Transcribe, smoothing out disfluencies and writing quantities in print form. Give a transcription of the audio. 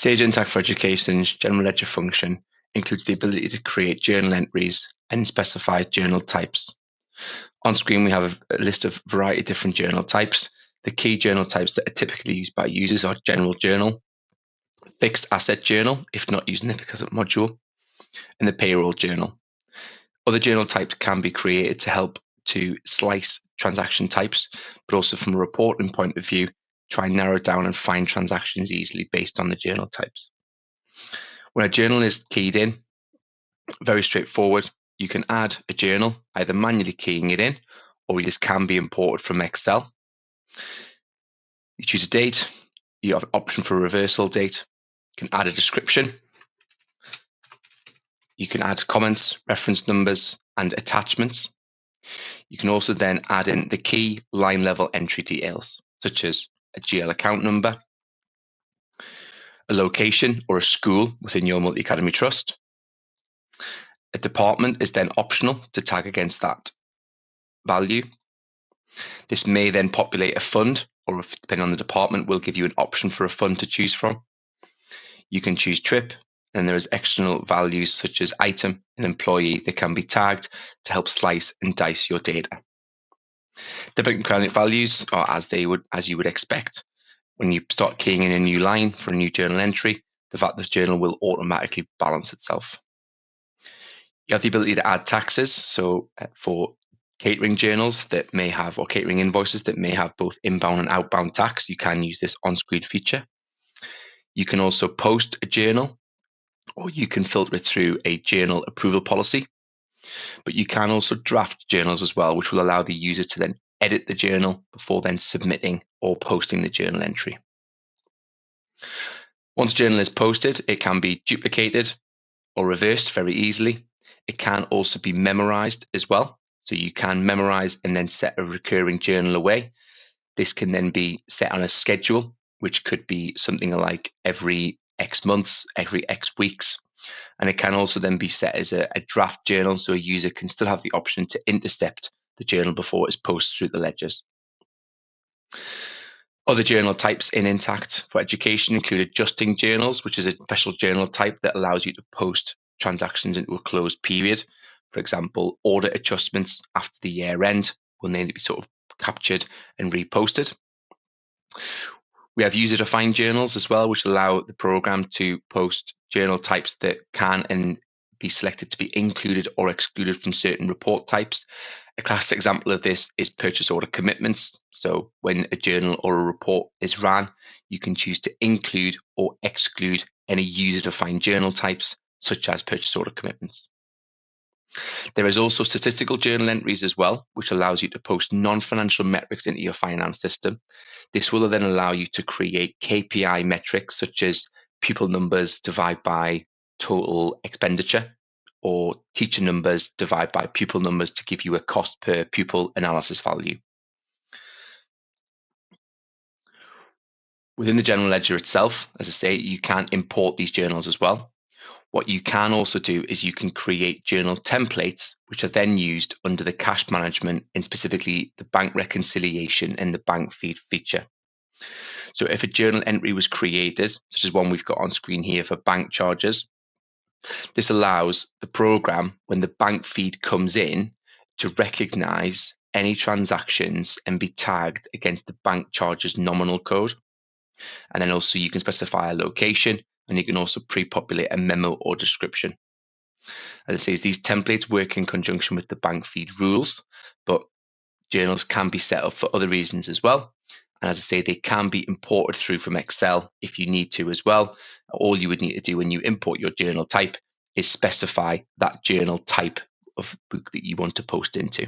Sage Intacct for Education's general ledger function includes the ability to create journal entries and specify journal types. On screen, we have a list of variety of different journal types. The key journal types that are typically used by users are general journal, fixed asset journal, if not using the fixed asset module, and the payroll journal. Other journal types can be created to help to slice transaction types, but also from a reporting point of view, try and narrow down and find transactions easily based on the journal types. When a journal is keyed in, very straightforward, you can add a journal, either manually keying it in, or this can be imported from Excel. You choose a date, you have an option for a reversal date, you can add a description, you can add comments, reference numbers, and attachments. You can also then add in the key line level entry details, such as a GL account number, a location or a school within your multi-academy trust. A department is then optional to tag against that value. This may then populate a fund, or if depending on the department, will give you an option for a fund to choose from. You can choose trip, and there is external values such as item and employee that can be tagged to help slice and dice your data. Debit and credit values are as you would expect. When you start keying in a new line for a new journal entry, the journal will automatically balance itself. You have the ability to add taxes. So for catering journals that may have, or catering invoices that may have both inbound and outbound tax, you can use this on-screen feature. You can also post a journal, or you can filter it through a journal approval policy. But you can also draft journals as well, which will allow the user to then edit the journal before then submitting or posting the journal entry. Once a journal is posted, it can be duplicated or reversed very easily. It can also be memorized as well. So you can memorize and then set a recurring journal away. This can then be set on a schedule, which could be something like every X months, every X weeks. And it can also then be set as a draft journal, so a user can still have the option to intercept the journal before it's posted through the ledgers. Other journal types in Intacct for Education include adjusting journals, which is a special journal type that allows you to post transactions into a closed period. For example, audit adjustments after the year end will need to be sort of captured and reposted. We have user-defined journals as well, which allow the program to post journal types that can and be selected to be included or excluded from certain report types. A classic example of this is purchase order commitments. So when a journal or a report is ran, you can choose to include or exclude any user-defined journal types, such as purchase order commitments. There is also statistical journal entries as well, which allows you to post non-financial metrics into your finance system. This will then allow you to create KPI metrics such as pupil numbers divided by total expenditure, or teacher numbers divided by pupil numbers to give you a cost per pupil analysis value. Within the general ledger itself, as I say, you can import these journals as well. What you can also do is you can create journal templates, which are then used under the cash management and specifically the bank reconciliation and the bank feed feature. So if a journal entry was created, such as one we've got on screen here for bank charges, this allows the program, when the bank feed comes in, to recognize any transactions and be tagged against the bank charges nominal code. And then also you can specify a location, and you can also pre-populate a memo or description. As I say, these templates work in conjunction with the bank feed rules, but journals can be set up for other reasons as well. And as I say, they can be imported through from Excel if you need to as well. All you would need to do when you import your journal type is specify that journal type of book that you want to post into.